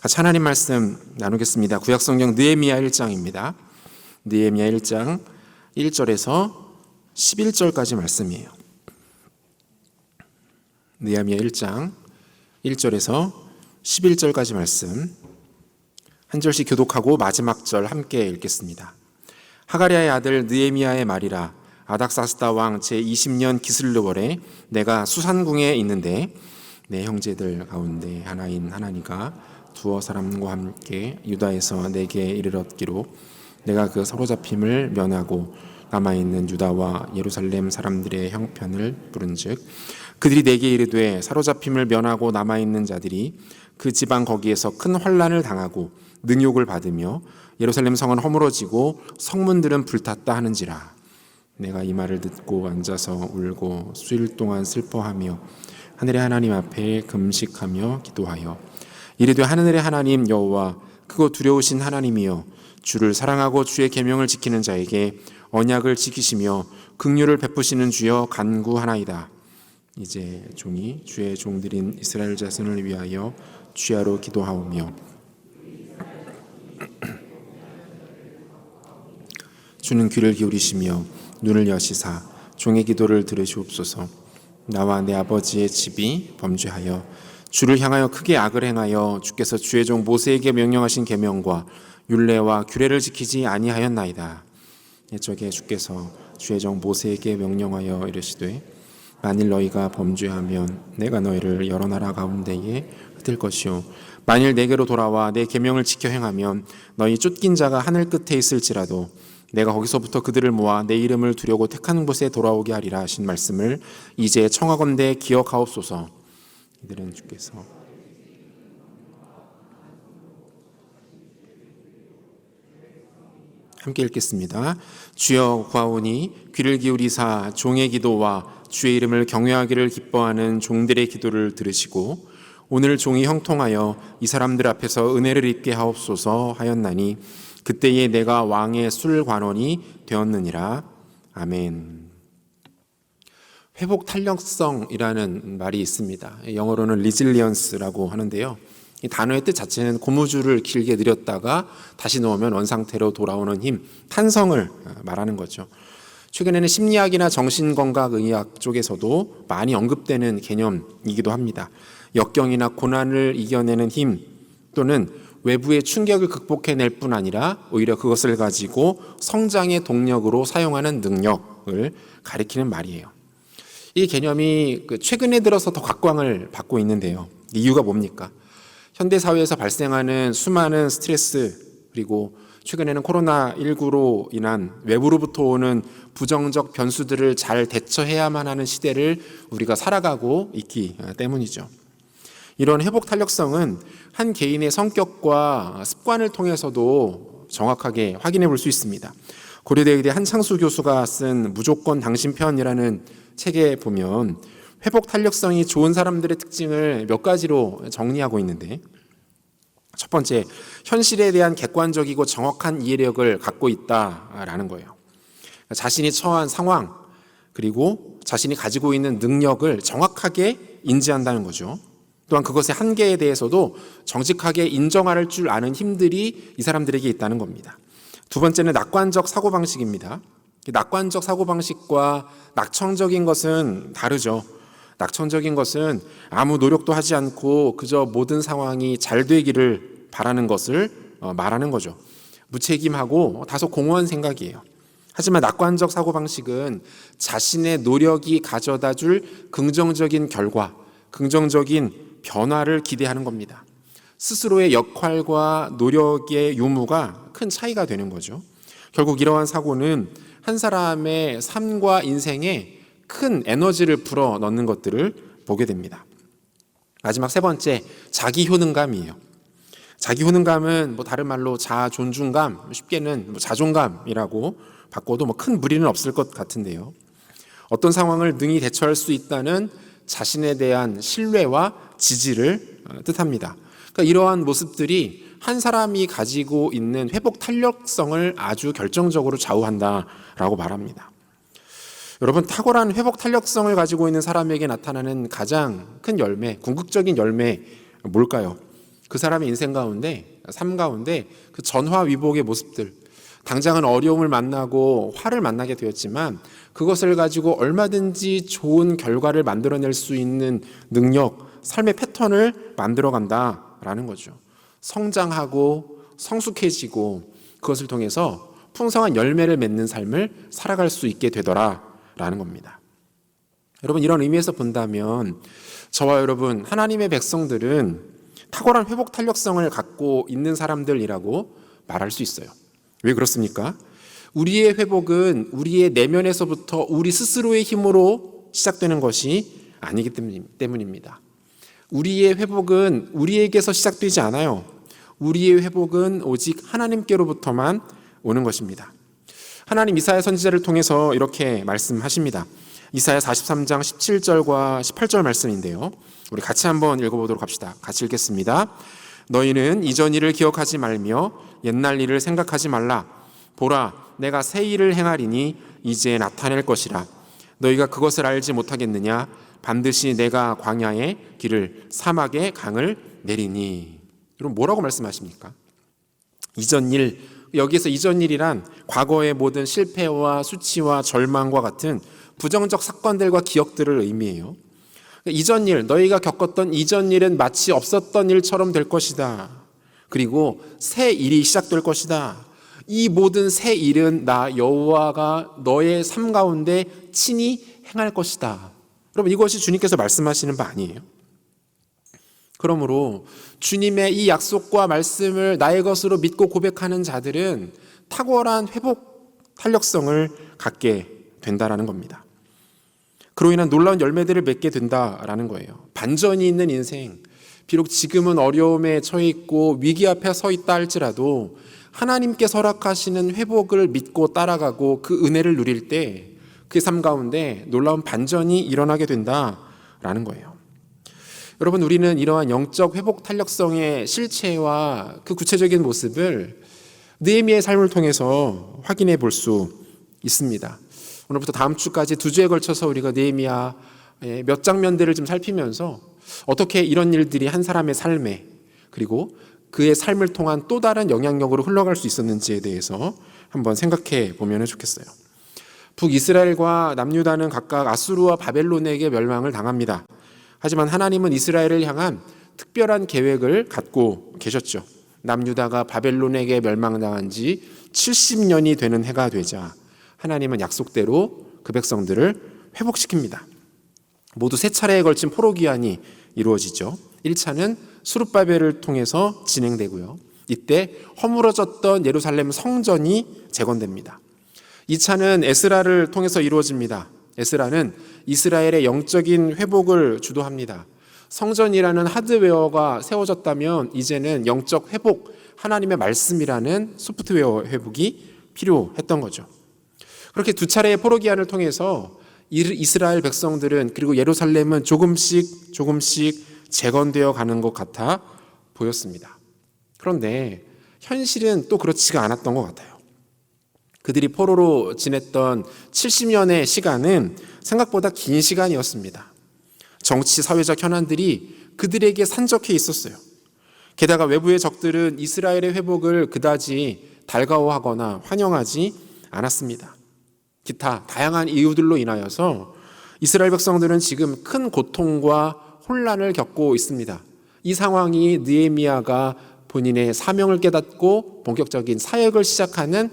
같이 하나님 말씀 나누겠습니다. 구약성경 느헤미야 1장입니다. 느헤미야 1장 1절에서 11절까지 말씀이에요. 느헤미야 1장 1절에서 11절까지 말씀 한 절씩 교독하고 마지막 절 함께 읽겠습니다. 하가랴의 아들 느헤미야의 말이라. 아닥사스다 왕 제20년 기슬르월에 내가 수산궁에 있는데 내 형제들 가운데 하나인 하나니가 두어 사람과 함께 유다에서 내게 이르렀기로 내가 그 사로잡힘을 면하고 남아있는 유다와 예루살렘 사람들의 형편을 부른즉 그들이 내게 이르되 사로잡힘을 면하고 남아있는 자들이 그 지방 거기에서 큰 환난을 당하고 능욕을 받으며 예루살렘 성은 허물어지고 성문들은 불탔다 하는지라. 내가 이 말을 듣고 앉아서 울고 수일 동안 슬퍼하며 하늘의 하나님 앞에 금식하며 기도하여 이르되 하늘의 하나님 여호와 크고 두려우신 하나님이여 주를 사랑하고 주의 계명을 지키는 자에게 언약을 지키시며 긍휼을 베푸시는 주여 간구하나이다. 이제 종이 주의 종들인 이스라엘 자손을 위하여 주야로 기도하오며 주는 귀를 기울이시며 눈을 여시사 종의 기도를 들으시옵소서. 나와 내 아버지의 집이 범죄하여 주를 향하여 크게 악을 행하여 주께서 주의 종 모세에게 명령하신 계명과 율례와 규례를 지키지 아니하였나이다. 옛적에 주께서 주의 종 모세에게 명령하여 이르시되 만일 너희가 범죄하면 내가 너희를 여러 나라 가운데에 흩을 것이요 만일 내게로 돌아와 내 계명을 지켜 행하면 너희 쫓긴 자가 하늘 끝에 있을지라도 내가 거기서부터 그들을 모아 내 이름을 두려고 택하는 곳에 돌아오게 하리라 하신 말씀을 이제 청하건대 기억하옵소서. 이들은 주께서 함께 읽겠습니다. 주여 구하오니 귀를 기울이사 종의 기도와 주의 이름을 경외하기를 기뻐하는 종들의 기도를 들으시고 오늘 종이 형통하여 이 사람들 앞에서 은혜를 입게 하옵소서 하였나니 그때에 내가 왕의 술관원이 되었느니라. 아멘. 회복 탄력성이라는 말이 있습니다. 영어로는 resilience라고 하는데요. 이 단어의 뜻 자체는 고무줄을 길게 늘였다가 다시 놓으면 원상태로 돌아오는 힘, 탄성을 말하는 거죠. 최근에는 심리학이나 정신건강의학 쪽에서도 많이 언급되는 개념이기도 합니다. 역경이나 고난을 이겨내는 힘 또는 외부의 충격을 극복해낼 뿐 아니라 오히려 그것을 가지고 성장의 동력으로 사용하는 능력을 가리키는 말이에요. 이 개념이 최근에 들어서 더 각광을 받고 있는데요. 이유가 뭡니까? 현대사회에서 발생하는 수많은 스트레스 그리고 최근에는 코로나19로 인한 외부로부터 오는 부정적 변수들을 잘 대처해야만 하는 시대를 우리가 살아가고 있기 때문이죠. 이런 회복 탄력성은 한 개인의 성격과 습관을 통해서도 정확하게 확인해 볼 수 있습니다. 고려대 의대 한창수 교수가 쓴 무조건 당신 편이라는 책에 보면 회복 탄력성이 좋은 사람들의 특징을 몇 가지로 정리하고 있는데 첫 번째, 현실에 대한 객관적이고 정확한 이해력을 갖고 있다라는 거예요. 자신이 처한 상황 그리고 자신이 가지고 있는 능력을 정확하게 인지한다는 거죠. 또한 그것의 한계에 대해서도 정직하게 인정할 줄 아는 힘들이 이 사람들에게 있다는 겁니다. 두 번째는 낙관적 사고방식입니다. 낙관적 사고방식과 낙천적인 것은 다르죠. 낙천적인 것은 아무 노력도 하지 않고 그저 모든 상황이 잘 되기를 바라는 것을 말하는 거죠. 무책임하고 다소 공허한 생각이에요. 하지만 낙관적 사고방식은 자신의 노력이 가져다 줄 긍정적인 결과, 긍정적인 변화를 기대하는 겁니다. 스스로의 역할과 노력의 유무가 큰 차이가 되는 거죠. 결국 이러한 사고는 한 사람의 삶과 인생에 큰 에너지를 불어 넣는 것들을 보게 됩니다. 마지막 세 번째, 자기 효능감이에요. 자기 효능감은 다른 말로 자아 존중감, 쉽게는 자존감이라고 바꿔도 큰 무리는 없을 것 같은데요. 어떤 상황을 능히 대처할 수 있다는 자신에 대한 신뢰와 지지를 뜻합니다. 그러니까 이러한 모습들이 한 사람이 가지고 있는 회복 탄력성을 아주 결정적으로 좌우한다라고 말합니다. 여러분, 탁월한 회복 탄력성을 가지고 있는 사람에게 나타나는 가장 큰 열매, 궁극적인 열매 뭘까요? 그 사람의 인생 가운데, 삶 가운데 그 전화위복의 모습들, 당장은 어려움을 만나고 화를 만나게 되었지만 그것을 가지고 얼마든지 좋은 결과를 만들어낼 수 있는 능력, 삶의 패턴을 만들어간다라는 거죠. 성장하고 성숙해지고 그것을 통해서 풍성한 열매를 맺는 삶을 살아갈 수 있게 되더라라는 겁니다. 여러분, 이런 의미에서 본다면 저와 여러분, 하나님의 백성들은 탁월한 회복 탄력성을 갖고 있는 사람들이라고 말할 수 있어요. 왜 그렇습니까? 우리의 회복은 우리의 내면에서부터 우리 스스로의 힘으로 시작되는 것이 아니기 때문입니다. 우리의 회복은 우리에게서 시작되지 않아요. 우리의 회복은 오직 하나님께로부터만 오는 것입니다. 하나님 이사야 선지자를 통해서 이렇게 말씀하십니다. 이사야 43장 17절과 18절 말씀인데요. 우리 같이 한번 읽어보도록 합시다. 같이 읽겠습니다. 너희는 이전 일을 기억하지 말며 옛날 일을 생각하지 말라. 보라, 내가 새 일을 행하리니 이제 나타낼 것이라. 너희가 그것을 알지 못하겠느냐? 반드시 내가 광야에 길을, 사막에 강을 내리니. 여러분, 뭐라고 말씀하십니까? 이전 일, 여기에서 이전 일이란 과거의 모든 실패와 수치와 절망과 같은 부정적 사건들과 기억들을 의미해요. 이전 일, 너희가 겪었던 이전 일은 마치 없었던 일처럼 될 것이다. 그리고 새 일이 시작될 것이다. 이 모든 새 일은 나 여호와가 너의 삶 가운데 친히 행할 것이다. 여러분, 이것이 주님께서 말씀하시는 바 아니에요? 그러므로 주님의 이 약속과 말씀을 나의 것으로 믿고 고백하는 자들은 탁월한 회복 탄력성을 갖게 된다라는 겁니다. 그로 인한 놀라운 열매들을 맺게 된다라는 거예요. 반전이 있는 인생, 비록 지금은 어려움에 처해 있고 위기 앞에 서 있다 할지라도 하나님께 허락하시는 회복을 믿고 따라가고 그 은혜를 누릴 때 그 삶 가운데 놀라운 반전이 일어나게 된다라는 거예요. 여러분, 우리는 이러한 영적 회복 탄력성의 실체와 그 구체적인 모습을 느헤미야의 삶을 통해서 확인해 볼 수 있습니다. 오늘부터 다음 주까지 2주에 걸쳐서 우리가 느헤미야의 몇 장면들을 좀 살피면서 어떻게 이런 일들이 한 사람의 삶에, 그리고 그의 삶을 통한 또 다른 영향력으로 흘러갈 수 있었는지에 대해서 한번 생각해 보면 좋겠어요. 북이스라엘과 남유다는 각각 아수르와 바벨론에게 멸망을 당합니다. 하지만 하나님은 이스라엘을 향한 특별한 계획을 갖고 계셨죠. 남유다가 바벨론에게 멸망당한 지 70년이 되는 해가 되자 하나님은 약속대로 그 백성들을 회복시킵니다. 모두 3차례에 걸친 포로기한이 이루어지죠. 1차는 수룹바벨을 통해서 진행되고요. 이때 허물어졌던 예루살렘 성전이 재건됩니다. 2차는 에스라를 통해서 이루어집니다. 에스라는 이스라엘의 영적인 회복을 주도합니다. 성전이라는 하드웨어가 세워졌다면 이제는 영적 회복, 하나님의 말씀이라는 소프트웨어 회복이 필요했던 거죠. 그렇게 2차례의 포로기한을 통해서 이스라엘 백성들은, 그리고 예루살렘은 조금씩 재건되어 가는 것 같아 보였습니다. 그런데 현실은 또 그렇지가 않았던 것 같아요. 그들이 포로로 지냈던 70년의 시간은 생각보다 긴 시간이었습니다. 정치, 사회적 현안들이 그들에게 산적해 있었어요. 게다가 외부의 적들은 이스라엘의 회복을 그다지 달가워하거나 환영하지 않았습니다. 기타 다양한 이유들로 인하여서 이스라엘 백성들은 지금 큰 고통과 혼란을 겪고 있습니다. 이 상황이 느헤미야가 본인의 사명을 깨닫고 본격적인 사역을 시작하는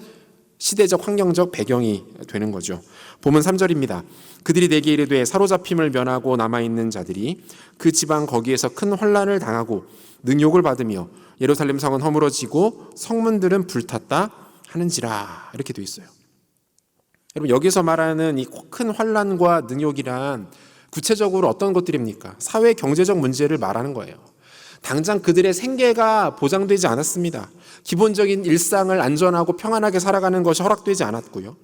시대적 환경적 배경이 되는 거죠. 본문 3절입니다. 그들이 내게 이르되 사로잡힘을 면하고 남아있는 자들이 그 지방 거기에서 큰 혼란을 당하고 능욕을 받으며 예루살렘 성은 허물어지고 성문들은 불탔다 하는지라, 이렇게 되어 있어요. 여러분, 여기서 말하는 이 큰 환란과 능욕이란 구체적으로 어떤 것들입니까? 사회 경제적 문제를 말하는 거예요. 당장 그들의 생계가 보장되지 않았습니다. 기본적인 일상을 안전하고 평안하게 살아가는 것이 허락되지 않았고요.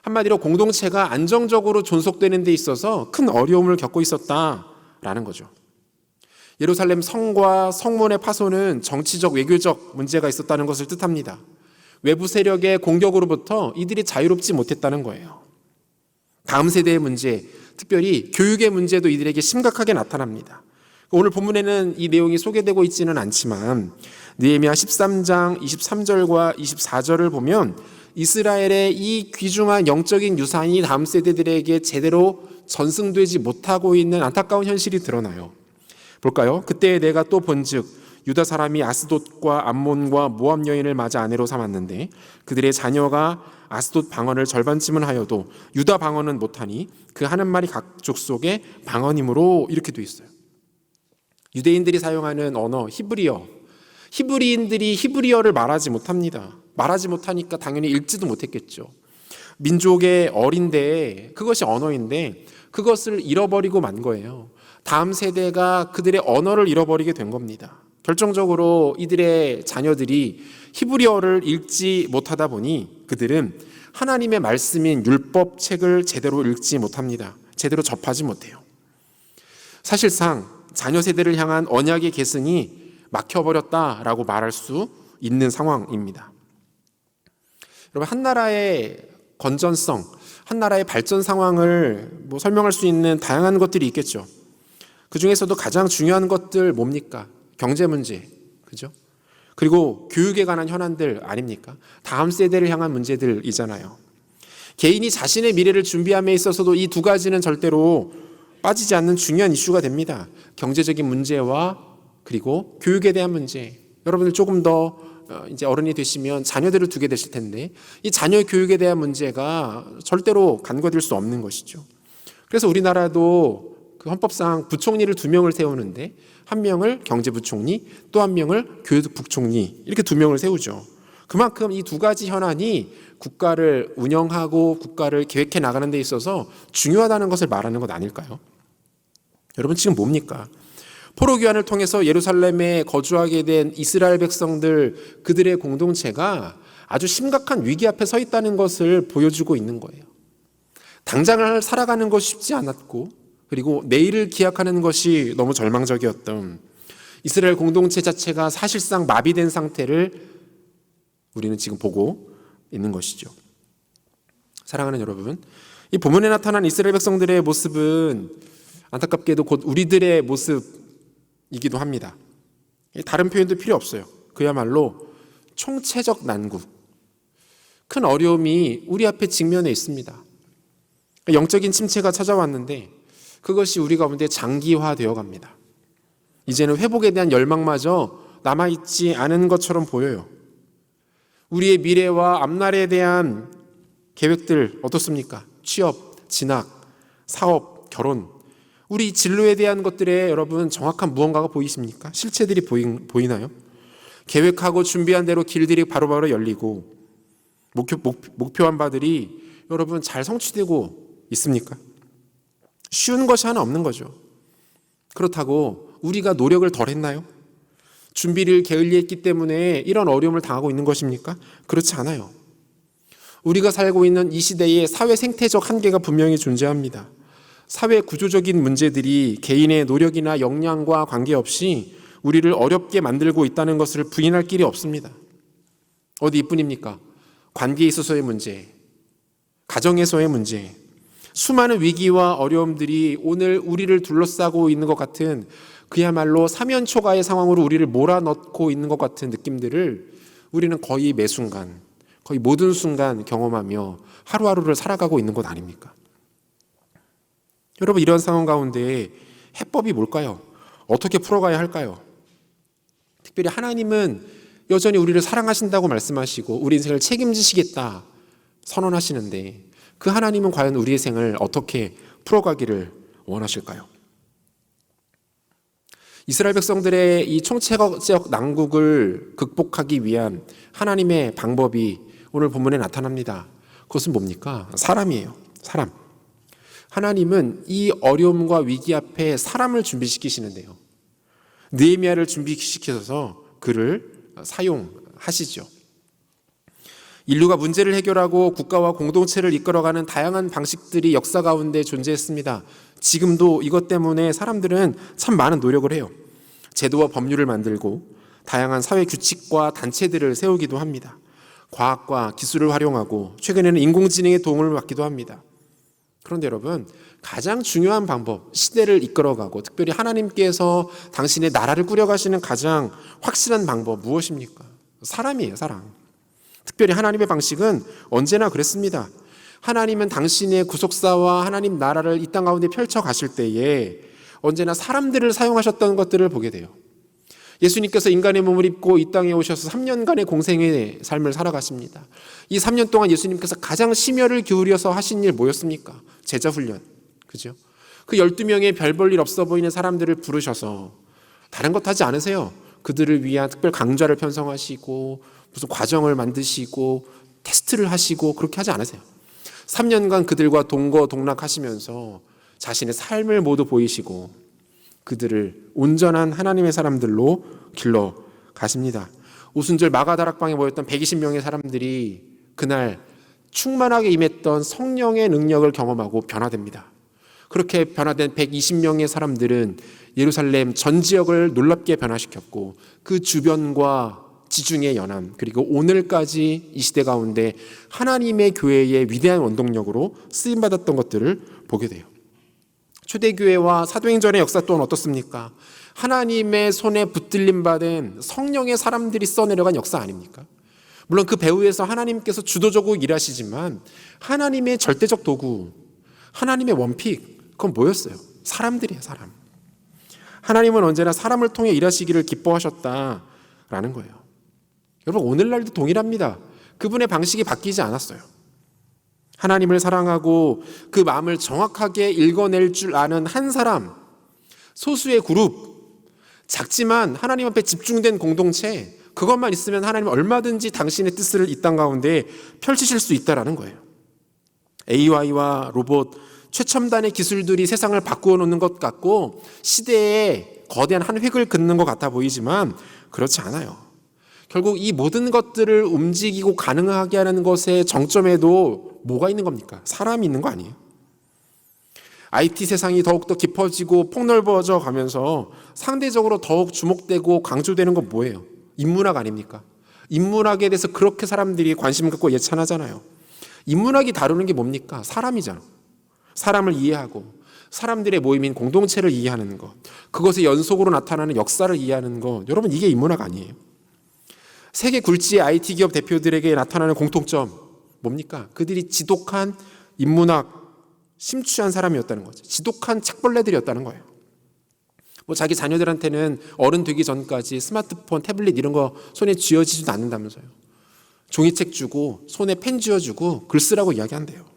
한마디로 공동체가 안정적으로 존속되는 데 있어서 큰 어려움을 겪고 있었다라는 거죠. 예루살렘 성과 성문의 파손은 정치적, 외교적 문제가 있었다는 것을 뜻합니다. 외부 세력의 공격으로부터 이들이 자유롭지 못했다는 거예요. 다음 세대의 문제, 특별히 교육의 문제도 이들에게 심각하게 나타납니다. 오늘 본문에는 이 내용이 소개되고 있지는 않지만 느헤미야 13장 23절과 24절을 보면 이스라엘의 이 귀중한 영적인 유산이 다음 세대들에게 제대로 전승되지 못하고 있는 안타까운 현실이 드러나요. 볼까요? 그때 내가 또 본즉 유다 사람이 아스돗과 암몬과 모압 여인을 맞아 아내로 삼았는데 그들의 자녀가 아스돗 방언을 절반쯤은 하여도 유다 방언은 못하니 그 하는 말이 각 족속의 방언이므로, 이렇게 돼 있어요. 유대인들이 사용하는 언어 히브리어, 히브리인들이 히브리어를 말하지 못합니다. 말하지 못하니까 당연히 읽지도 못했겠죠. 민족의 어린데 그것이 언어인데 그것을 잃어버리고 만 거예요. 다음 세대가 그들의 언어를 잃어버리게 된 겁니다. 결정적으로 이들의 자녀들이 히브리어를 읽지 못하다 보니 그들은 하나님의 말씀인 율법책을 제대로 읽지 못합니다. 제대로 접하지 못해요. 사실상 자녀 세대를 향한 언약의 계승이 막혀버렸다라고 말할 수 있는 상황입니다. 여러분, 한 나라의 건전성, 한 나라의 발전 상황을 설명할 수 있는 다양한 것들이 있겠죠. 그 중에서도 가장 중요한 것들 뭡니까? 경제 문제, 그죠? 그리고 교육에 관한 현안들 아닙니까? 다음 세대를 향한 문제들이잖아요. 개인이 자신의 미래를 준비함에 있어서도 이 두 가지는 절대로 빠지지 않는 중요한 이슈가 됩니다. 경제적인 문제와 그리고 교육에 대한 문제. 여러분들 조금 더 이제 어른이 되시면 자녀들을 두게 되실 텐데 이 자녀 교육에 대한 문제가 절대로 간과될 수 없는 것이죠. 그래서 우리나라도 그 헌법상 부총리를 2명을 세우는데 한 명을 경제부총리, 또 한 명을 교육부총리, 이렇게 2명을 세우죠. 그만큼 이 두 가지 현안이 국가를 운영하고 국가를 계획해 나가는 데 있어서 중요하다는 것을 말하는 것 아닐까요? 여러분, 지금 뭡니까? 포로 귀환을 통해서 예루살렘에 거주하게 된 이스라엘 백성들, 그들의 공동체가 아주 심각한 위기 앞에 서 있다는 것을 보여주고 있는 거예요. 당장을 살아가는 것이 쉽지 않았고, 그리고 내일을 기약하는 것이 너무 절망적이었던 이스라엘 공동체 자체가 사실상 마비된 상태를 우리는 지금 보고 있는 것이죠. 사랑하는 여러분, 이 본문에 나타난 이스라엘 백성들의 모습은 안타깝게도 곧 우리들의 모습이기도 합니다. 다른 표현도 필요 없어요. 그야말로 총체적 난국, 큰 어려움이 우리 앞에 직면해 있습니다. 영적인 침체가 찾아왔는데 그것이 우리 가운데 장기화되어 갑니다. 이제는 회복에 대한 열망마저 남아있지 않은 것처럼 보여요. 우리의 미래와 앞날에 대한 계획들 어떻습니까? 취업, 진학, 사업, 결혼, 우리 진로에 대한 것들에 여러분 정확한 무언가가 보이십니까? 실체들이 보이나요? 계획하고 준비한 대로 길들이 바로바로 열리고 목표한 바들이 여러분 잘 성취되고 있습니까? 쉬운 것이 하나 없는 거죠. 그렇다고 우리가 노력을 덜 했나요? 준비를 게을리했기 때문에 이런 어려움을 당하고 있는 것입니까? 그렇지 않아요. 우리가 살고 있는 이 시대에 사회 생태적 한계가 분명히 존재합니다. 사회 구조적인 문제들이 개인의 노력이나 역량과 관계없이 우리를 어렵게 만들고 있다는 것을 부인할 길이 없습니다. 어디 이뿐입니까? 관계에 있어서의 문제, 가정에서의 문제, 수많은 위기와 어려움들이 오늘 우리를 둘러싸고 있는 것 같은 그야말로 사면초가의 상황으로 우리를 몰아넣고 있는 것 같은 느낌들을 우리는 거의 매 순간, 거의 모든 순간 경험하며 하루하루를 살아가고 있는 것 아닙니까? 여러분, 이런 상황 가운데 해법이 뭘까요? 어떻게 풀어가야 할까요? 특별히 하나님은 여전히 우리를 사랑하신다고 말씀하시고 우리 인생을 책임지시겠다 선언하시는데 그 하나님은 과연 우리의 생을 어떻게 풀어가기를 원하실까요? 이스라엘 백성들의 이 총체적 난국을 극복하기 위한 하나님의 방법이 오늘 본문에 나타납니다. 그것은 뭡니까? 사람이에요. 사람. 하나님은 이 어려움과 위기 앞에 사람을 준비시키시는데요. 느헤미야를 준비시켜서 그를 사용하시죠. 인류가 문제를 해결하고 국가와 공동체를 이끌어가는 다양한 방식들이 역사 가운데 존재했습니다. 지금도 이것 때문에 사람들은 참 많은 노력을 해요. 제도와 법률을 만들고 다양한 사회 규칙과 단체들을 세우기도 합니다. 과학과 기술을 활용하고 최근에는 인공지능의 도움을 받기도 합니다. 그런데 여러분, 가장 중요한 방법, 시대를 이끌어가고 특별히 하나님께서 당신의 나라를 꾸려가시는 가장 확실한 방법 무엇입니까? 사람이에요, 사람. 특별히 하나님의 방식은 언제나 그랬습니다. 하나님은 당신의 구속사와 하나님 나라를 이 땅 가운데 펼쳐 가실 때에 언제나 사람들을 사용하셨던 것들을 보게 돼요. 예수님께서 인간의 몸을 입고 이 땅에 오셔서 3년간의 공생의 삶을 살아가십니다. 이 3년 동안 예수님께서 가장 심혈을 기울여서 하신 일 뭐였습니까? 제자 훈련. 그죠? 그 12명의 별 볼 일 없어 보이는 사람들을 부르셔서 다른 것 하지 않으세요. 그들을 위한 특별 강좌를 편성하시고 무슨 과정을 만드시고 테스트를 하시고 그렇게 하지 않으세요. 3년간 그들과 동거동락하시면서 자신의 삶을 모두 보이시고 그들을 온전한 하나님의 사람들로 길러 가십니다. 오순절 마가다락방에 모였던 120명의 사람들이 그날 충만하게 임했던 성령의 능력을 경험하고 변화됩니다. 그렇게 변화된 120명의 사람들은 예루살렘 전 지역을 놀랍게 변화시켰고 그 주변과 지중해 연안 그리고 오늘까지 이 시대 가운데 하나님의 교회의 위대한 원동력으로 쓰임받았던 것들을 보게 돼요. 초대교회와 사도행전의 역사 또한 어떻습니까? 하나님의 손에 붙들림 받은 성령의 사람들이 써내려간 역사 아닙니까? 물론 그 배후에서 하나님께서 주도적으로 일하시지만 하나님의 절대적 도구, 하나님의 원픽, 그건 뭐였어요? 사람들이에요, 사람. 하나님은 언제나 사람을 통해 일하시기를 기뻐하셨다라는 거예요. 여러분, 오늘날도 동일합니다. 그분의 방식이 바뀌지 않았어요. 하나님을 사랑하고 그 마음을 정확하게 읽어낼 줄 아는 한 사람, 소수의 그룹, 작지만 하나님 앞에 집중된 공동체, 그것만 있으면 하나님은 얼마든지 당신의 뜻을 이 땅 가운데 펼치실 수 있다라는 거예요. AI와 로봇, 최첨단의 기술들이 세상을 바꾸어 놓는 것 같고 시대에 거대한 한 획을 긋는 것 같아 보이지만 그렇지 않아요. 결국 이 모든 것들을 움직이고 가능하게 하는 것의 정점에도 뭐가 있는 겁니까? 사람이 있는 거 아니에요? IT 세상이 더욱더 깊어지고 폭넓어져 가면서 상대적으로 더욱 주목되고 강조되는 건 뭐예요? 인문학 아닙니까? 인문학에 대해서 그렇게 사람들이 관심 갖고 예찬하잖아요. 인문학이 다루는 게 뭡니까? 사람이잖아. 사람을 이해하고 사람들의 모임인 공동체를 이해하는 것, 그것의 연속으로 나타나는 역사를 이해하는 것, 여러분 이게 인문학 아니에요? 세계 굴지의 IT 기업 대표들에게 나타나는 공통점 뭡니까? 그들이 지독한 인문학 심취한 사람이었다는 거죠. 지독한 책벌레들이었다는 거예요. 뭐 자기 자녀들한테는 어른 되기 전까지 스마트폰, 태블릿 이런 거 손에 쥐어지지도 않는다면서요. 종이책 주고 손에 펜 쥐어주고 글 쓰라고 이야기한대요.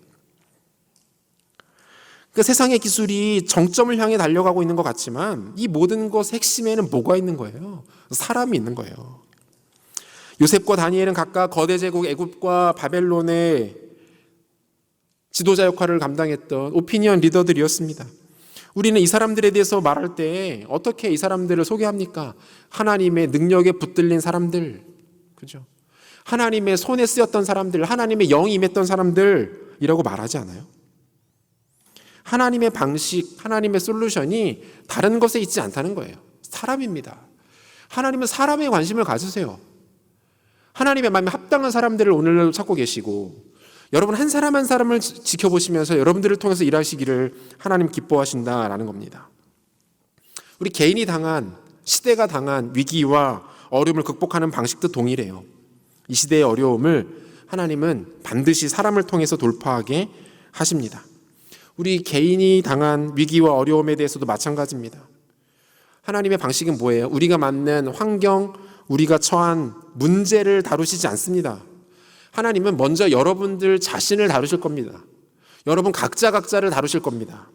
그 세상의 기술이 정점을 향해 달려가고 있는 것 같지만 이 모든 것의 핵심에는 뭐가 있는 거예요? 사람이 있는 거예요. 요셉과 다니엘은 각각 거대 제국 애굽과 바벨론의 지도자 역할을 감당했던 오피니언 리더들이었습니다. 우리는 이 사람들에 대해서 말할 때 어떻게 이 사람들을 소개합니까? 하나님의 능력에 붙들린 사람들, 그죠? 하나님의 손에 쓰였던 사람들, 하나님의 영이 임했던 사람들이라고 말하지 않아요? 하나님의 방식, 하나님의 솔루션이 다른 것에 있지 않다는 거예요. 사람입니다. 하나님은 사람에 관심을 가지세요. 하나님의 마음에 합당한 사람들을 오늘도 찾고 계시고 여러분 한 사람 한 사람을 지켜보시면서 여러분들을 통해서 일하시기를 하나님 기뻐하신다라는 겁니다. 우리 개인이 당한, 시대가 당한 위기와 어려움을 극복하는 방식도 동일해요. 이 시대의 어려움을 하나님은 반드시 사람을 통해서 돌파하게 하십니다. 우리 개인이 당한 위기와 어려움에 대해서도 마찬가지입니다. 하나님의 방식은 뭐예요? 우리가 맞는 환경, 우리가 처한 문제를 다루시지 않습니다. 하나님은 먼저 여러분들 자신을 다루실 겁니다. 여러분 각자를 다루실 겁니다.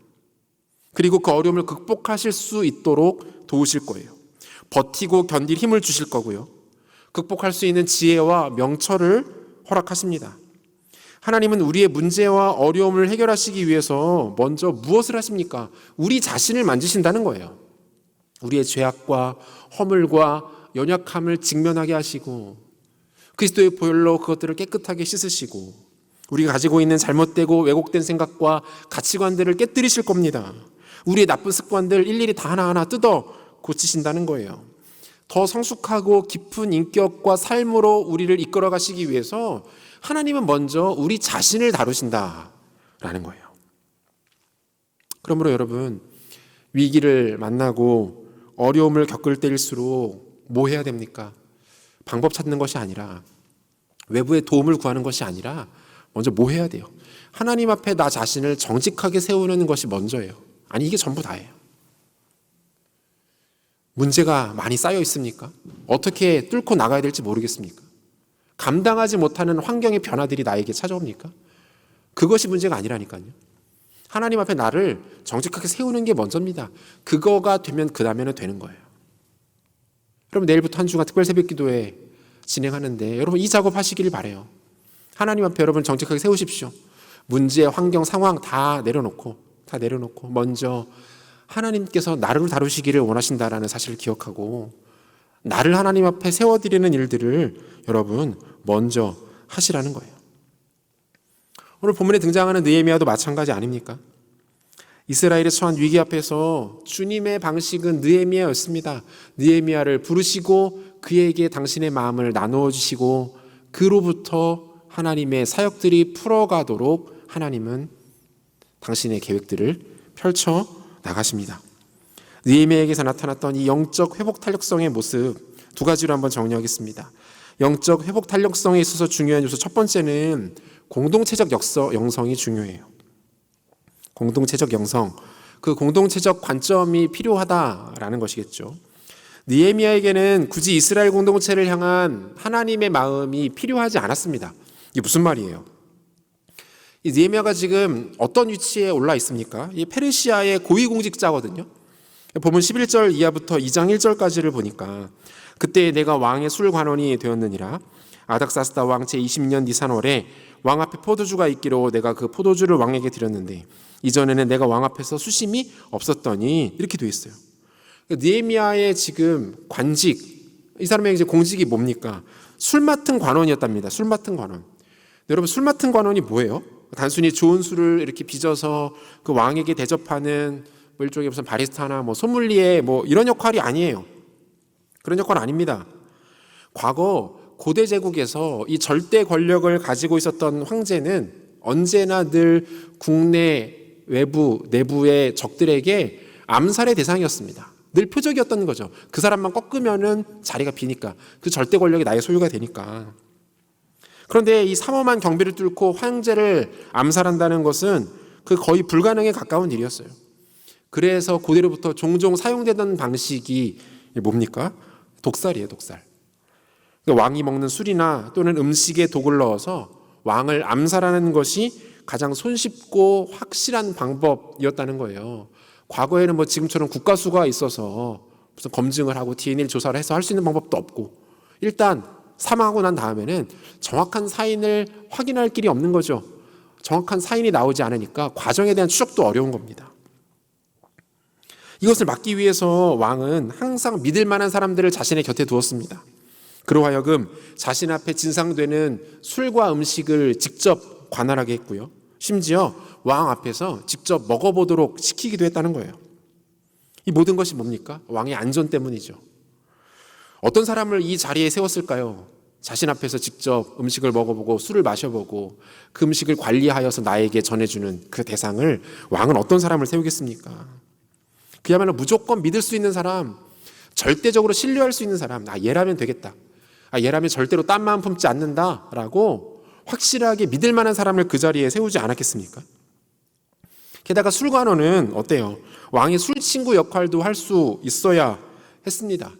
그리고 그 어려움을 극복하실 수 있도록 도우실 거예요. 버티고 견딜 힘을 주실 거고요. 극복할 수 있는 지혜와 명철을 허락하십니다. 하나님은 우리의 문제와 어려움을 해결하시기 위해서 먼저 무엇을 하십니까? 우리 자신을 만지신다는 거예요. 우리의 죄악과 허물과 연약함을 직면하게 하시고 그리스도의 보혈로 그것들을 깨끗하게 씻으시고 우리가 가지고 있는 잘못되고 왜곡된 생각과 가치관들을 깨뜨리실 겁니다. 우리의 나쁜 습관들 일일이 다 하나하나 뜯어 고치신다는 거예요. 더 성숙하고 깊은 인격과 삶으로 우리를 이끌어 가시기 위해서 하나님은 먼저 우리 자신을 다루신다라는 거예요. 그러므로 여러분, 위기를 만나고 어려움을 겪을 때일수록 뭐 해야 됩니까? 방법 찾는 것이 아니라, 외부의 도움을 구하는 것이 아니라 먼저 뭐 해야 돼요? 하나님 앞에 나 자신을 정직하게 세우는 것이 먼저예요. 아니, 이게 전부 다예요. 문제가 많이 쌓여 있습니까? 어떻게 뚫고 나가야 될지 모르겠습니까? 감당하지 못하는 환경의 변화들이 나에게 찾아옵니까? 그것이 문제가 아니라니까요. 하나님 앞에 나를 정직하게 세우는 게 먼저입니다. 그거가 되면 그 다음에는 되는 거예요. 여러분, 내일부터 한 주간 특별 새벽 기도회 진행하는데 여러분 이 작업 하시기를 바라요. 하나님 앞에 여러분 정직하게 세우십시오. 문제, 환경, 상황 다 내려놓고 먼저 하나님께서 나를 다루시기를 원하신다라는 사실을 기억하고 나를 하나님 앞에 세워드리는 일들을 여러분 먼저 하시라는 거예요. 오늘 본문에 등장하는 느헤미야도 마찬가지 아닙니까? 이스라엘이 처한 위기 앞에서 주님의 방식은 느헤미야였습니다. 느헤미야를 부르시고 그에게 당신의 마음을 나누어 주시고 그로부터 하나님의 사역들이 풀어가도록 하나님은 당신의 계획들을 펼쳐 나가십니다. 느헤미야에게서 나타났던 이 영적 회복 탄력성의 모습 두 가지로 한번 정리하겠습니다. 영적 회복 탄력성에 있어서 중요한 요소 첫 번째는 공동체적 영성이 중요해요. 공동체적 영성, 그 공동체적 관점이 필요하다라는 것이겠죠. 느헤미야에게는 굳이 이스라엘 공동체를 향한 하나님의 마음이 필요하지 않았습니다. 이게 무슨 말이에요? 이 느헤미야가 지금 어떤 위치에 올라 있습니까? 이 페르시아의 고위공직자거든요. 보면 11절 이하부터 2장 1절까지를 보니까 그때 내가 왕의 술관원이 되었느니라. 아닥사스다 왕 제20년 니산월에 왕 앞에 포도주가 있기로 내가 그 포도주를 왕에게 드렸는데 이전에는 내가 왕 앞에서 수심이 없었더니 이렇게 돼 있어요. 느헤미야의 지금 관직, 이 사람의 이제 공직이 뭡니까? 술 맡은 관원이었답니다. 술 맡은 관원. 여러분, 술 맡은 관원이 뭐예요? 단순히 좋은 술을 이렇게 빚어서 그 왕에게 대접하는 뭐 일종의 무슨 바리스타나 뭐 소믈리에 뭐 이런 역할이 아니에요. 그런 역할 아닙니다. 과거 고대 제국에서 이 절대 권력을 가지고 있었던 황제는 언제나 늘 국내, 외부, 내부의 적들에게 암살의 대상이었습니다. 늘 표적이었던 거죠. 그 사람만 꺾으면은 자리가 비니까, 그 절대 권력이 나의 소유가 되니까. 그런데 이 삼엄한 경비를 뚫고 황제를 암살한다는 것은 그 거의 불가능에 가까운 일이었어요. 그래서 고대로부터 종종 사용되던 방식이 뭡니까? 독살이에요, 독살. 왕이 먹는 술이나 또는 음식에 독을 넣어서 왕을 암살하는 것이 가장 손쉽고 확실한 방법이었다는 거예요. 과거에는 뭐 지금처럼 국가수가 있어서 무슨 검증을 하고 DNA 조사를 해서 할 수 있는 방법도 없고 일단 사망하고 난 다음에는 정확한 사인을 확인할 길이 없는 거죠. 정확한 사인이 나오지 않으니까 과정에 대한 추적도 어려운 겁니다. 이것을 막기 위해서 왕은 항상 믿을 만한 사람들을 자신의 곁에 두었습니다. 그로 하여금 자신 앞에 진상되는 술과 음식을 직접 관할하게 했고요. 심지어 왕 앞에서 직접 먹어보도록 시키기도 했다는 거예요. 이 모든 것이 뭡니까? 왕의 안전 때문이죠. 어떤 사람을 이 자리에 세웠을까요? 자신 앞에서 직접 음식을 먹어보고 술을 마셔보고 그 음식을 관리하여서 나에게 전해주는 그 대상을 왕은 어떤 사람을 세우겠습니까? 그야말로 무조건 믿을 수 있는 사람, 절대적으로 신뢰할 수 있는 사람, 얘라면 되겠다. 얘라면 절대로 딴 마음 품지 않는다라고 확실하게 믿을 만한 사람을 그 자리에 세우지 않았겠습니까? 게다가 술관원은 어때요? 왕의 술친구 역할도 할 수 있어야 했습니다.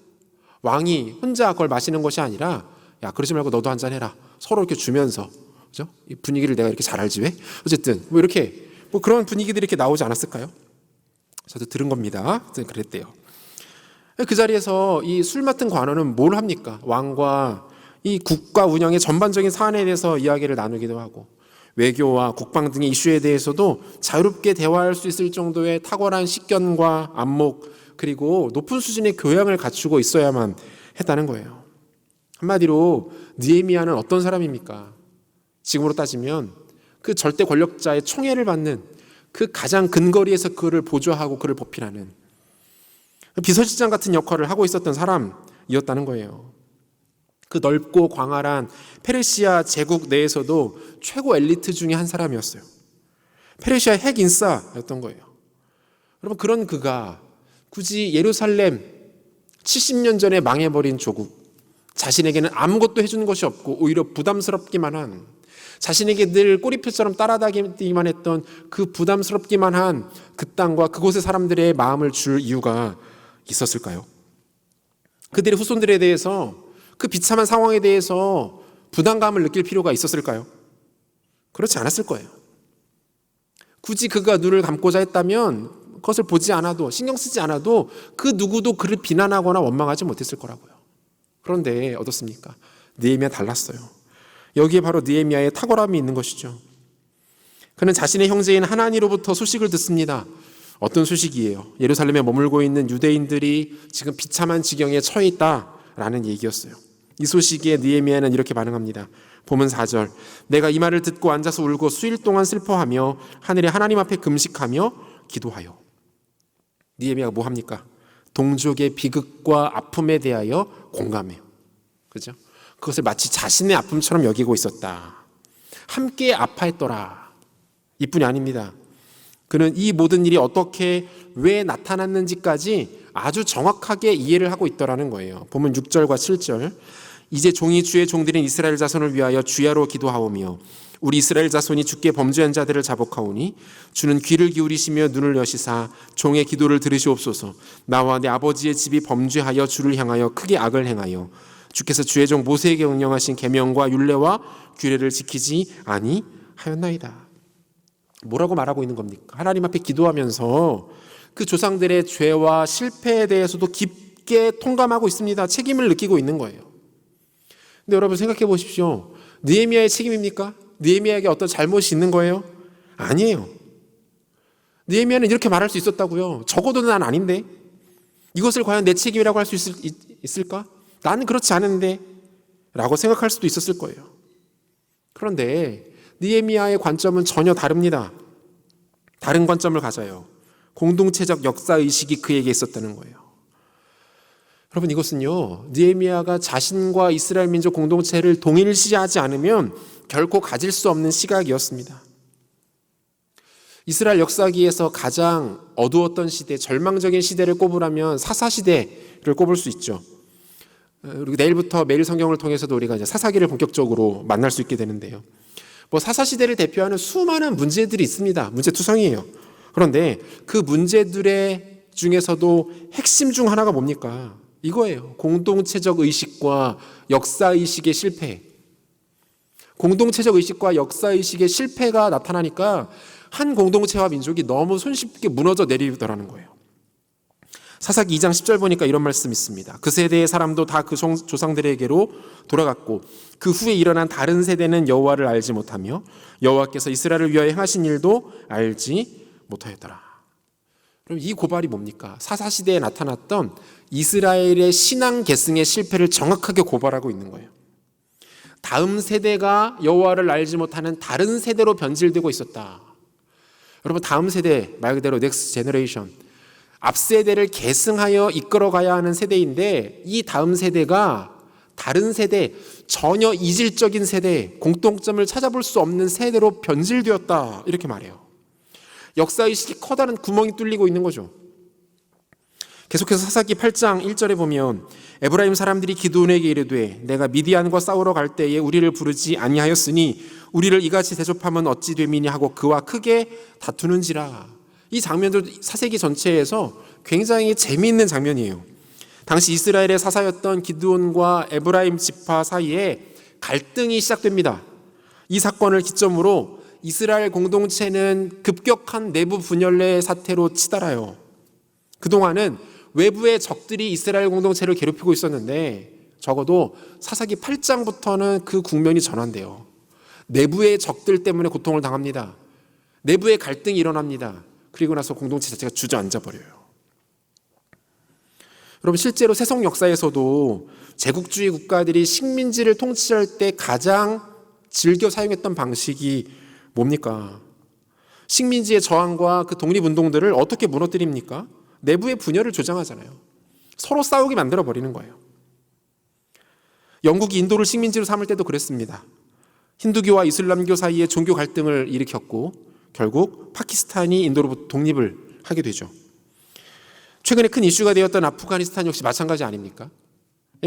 왕이 혼자 그걸 마시는 것이 아니라 야, 그러지 말고 너도 한잔 해라. 서로 이렇게 주면서, 그죠? 이 분위기를 내가 이렇게 잘 알지 왜? 어쨌든 뭐 이렇게 뭐 그런 분위기들이 이렇게 나오지 않았을까요? 저도 들은 겁니다. 그랬대요. 그 자리에서 이 술 맡은 관원은 뭘 합니까? 왕과 이 국가 운영의 전반적인 사안에 대해서 이야기를 나누기도 하고 외교와 국방 등의 이슈에 대해서도 자유롭게 대화할 수 있을 정도의 탁월한 식견과 안목 그리고 높은 수준의 교양을 갖추고 있어야만 했다는 거예요. 한마디로 느헤미야는 어떤 사람입니까? 지금으로 따지면 그 절대 권력자의 총애를 받는 그 가장 근거리에서 그를 보좌하고 그를 보필하는 비서실장 같은 역할을 하고 있었던 사람이었다는 거예요. 그 넓고 광활한 페르시아 제국 내에서도 최고 엘리트 중에 한 사람이었어요. 페르시아 핵인싸였던 거예요. 여러분, 그런 그가 굳이 예루살렘 70년 전에 망해버린 조국, 자신에게는 아무것도 해준 것이 없고 오히려 부담스럽기만 한, 자신에게 늘 꼬리표처럼 따라다니기만 했던 그 부담스럽기만 한 그 땅과 그곳의 사람들의 마음을 줄 이유가 있었을까요? 그들의 후손들에 대해서, 그 비참한 상황에 대해서 부담감을 느낄 필요가 있었을까요? 그렇지 않았을 거예요. 굳이 그가 눈을 감고자 했다면 그것을 보지 않아도, 신경 쓰지 않아도 그 누구도 그를 비난하거나 원망하지 못했을 거라고요. 그런데 어떻습니까? 느헤미야 달랐어요. 여기에 바로 느헤미야의 탁월함이 있는 것이죠. 그는 자신의 형제인 하나니로부터 소식을 듣습니다. 어떤 소식이에요? 예루살렘에 머물고 있는 유대인들이 지금 비참한 지경에 처해 있다라는 얘기였어요. 이 소식에 느헤미야는 이렇게 반응합니다. 보면 4절, 내가 이 말을 듣고 앉아서 울고 수일 동안 슬퍼하며 하늘의 하나님 앞에 금식하며 기도하여. 느헤미야가 뭐 합니까? 동족의 비극과 아픔에 대하여 공감해요. 그죠? 그것을 마치 자신의 아픔처럼 여기고 있었다. 함께 아파했더라. 이뿐이 아닙니다. 그는 이 모든 일이 어떻게, 왜 나타났는지까지 아주 정확하게 이해를 하고 있더라는 거예요. 보면 6절과 7절, 이제 종이 주의 종들인 이스라엘 자손을 위하여 주야로 기도하오며 우리 이스라엘 자손이 주께 범죄한 자들을 자복하오니 주는 귀를 기울이시며 눈을 여시사 종의 기도를 들으시옵소서. 나와 내 아버지의 집이 범죄하여 주를 향하여 크게 악을 행하여 주께서 주의 종 모세에게 명령하신 계명과 율례와 규례를 지키지 아니하였나이다. 뭐라고 말하고 있는 겁니까? 하나님 앞에 기도하면서 그 조상들의 죄와 실패에 대해서도 깊게 통감하고 있습니다. 책임을 느끼고 있는 거예요. 근데 여러분 생각해 보십시오. 느헤미야의 책임입니까? 느헤미야에게 어떤 잘못이 있는 거예요? 아니에요. 느헤미야는 이렇게 말할 수 있었다고요. 적어도 난 아닌데, 이것을 과연 내 책임이라고 할 수 있을까? 나는 그렇지 않은데 라고 생각할 수도 있었을 거예요. 그런데 느헤미야의 관점은 전혀 다릅니다. 다른 관점을 가져요. 공동체적 역사의식이 그에게 있었다는 거예요. 여러분, 이것은요, 느헤미야가 자신과 이스라엘 민족 공동체를 동일시하지 않으면 결코 가질 수 없는 시각이었습니다. 이스라엘 역사기에서 가장 어두웠던 시대, 절망적인 시대를 꼽으라면 사사시대를 꼽을 수 있죠. 그리고 내일부터 매일 성경을 통해서도 우리가 이제 사사기를 본격적으로 만날 수 있게 되는데요. 사사시대를 대표하는 수많은 문제들이 있습니다. 문제투성이에요. 그런데 그 문제들의 중에서도 핵심 중 하나가 뭡니까? 이거예요. 공동체적 의식과 역사의식의 실패. 공동체적 의식과 역사의식의 실패가 나타나니까 한 공동체와 민족이 너무 손쉽게 무너져 내리더라는 거예요. 사사기 2장 10절 보니까 이런 말씀이 있습니다. 그 세대의 사람도 다 그 조상들에게로 돌아갔고 그 후에 일어난 다른 세대는 여호와를 알지 못하며 여호와께서 이스라엘을 위하여 행하신 일도 알지 못하였더라. 그럼 이 고발이 뭡니까? 사사시대에 나타났던 이스라엘의 신앙 계승의 실패를 정확하게 고발하고 있는 거예요. 다음 세대가 여호와를 알지 못하는 다른 세대로 변질되고 있었다. 여러분, 다음 세대, 말 그대로 넥스트 제너레이션, 앞 세대를 계승하여 이끌어가야 하는 세대인데 이 다음 세대가 다른 세대, 전혀 이질적인 세대, 공통점을 찾아볼 수 없는 세대로 변질되었다, 이렇게 말해요. 역사의식이 커다란 구멍이 뚫리고 있는 거죠. 계속해서 사사기 8장 1절에 보면 에브라임 사람들이 기드온에게 이르되 내가 미디안과 싸우러 갈 때에 우리를 부르지 아니하였으니 우리를 이같이 대접하면 어찌 됨이니 하고 그와 크게 다투는지라. 이 장면도 사세기 전체에서 굉장히 재미있는 장면이에요. 당시 이스라엘의 사사였던 기드온과 에브라임 지파 사이에 갈등이 시작됩니다. 이 사건을 기점으로 이스라엘 공동체는 급격한 내부 분열의 사태로 치달아요. 그동안은 외부의 적들이 이스라엘 공동체를 괴롭히고 있었는데 적어도 사사기 8장부터는 그 국면이 전환돼요. 내부의 적들 때문에 고통을 당합니다. 내부의 갈등이 일어납니다. 그리고 나서 공동체 자체가 주저앉아 버려요. 여러분, 실제로 세속 역사에서도 제국주의 국가들이 식민지를 통치할 때 가장 즐겨 사용했던 방식이 뭡니까? 식민지의 저항과 그 독립운동들을 어떻게 무너뜨립니까? 내부의 분열을 조장하잖아요. 서로 싸우게 만들어버리는 거예요. 영국이 인도를 식민지로 삼을 때도 그랬습니다. 힌두교와 이슬람교 사이에 종교 갈등을 일으켰고 결국 파키스탄이 인도로부터 독립을 하게 되죠. 최근에 큰 이슈가 되었던 아프가니스탄 역시 마찬가지 아닙니까?